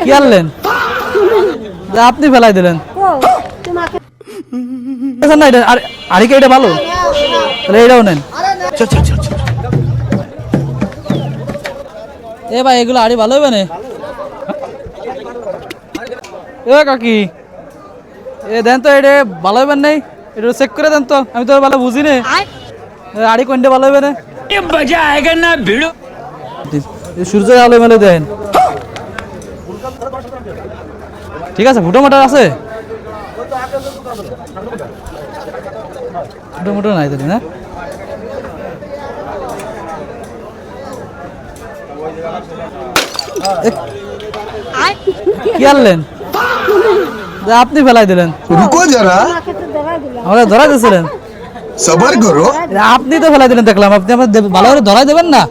কি আনলেন? আপনি ফেলাই দিলেন না। এটা আরিকে এটা ভালো, তাহলে এটাও নেন। এ ভাই এগুলো আড়ি ভালো হবে না? এ কাকি এ দেন তো, এটা ভালো হবে নাই, এটা চেক করে দেন তো, আমি তো ভালো বুঝি না আড়ি কোনটা ভালো হবে না। সূর্যের আলো মেলে দেন। ঠিক আছে, ফুটো মোটর আছে? ফুটো মোটর নাই তাহলে না? কি আনলেন? আপনি ফেলাই দিলেন। रुको जरा, আমাকে ধরাই দিয়েছিলেন। सबर करो। আপনি তো ফেলাই দিলেন দেখলাম, আপনি আমার ভালো করে ধরাই দেবেন না।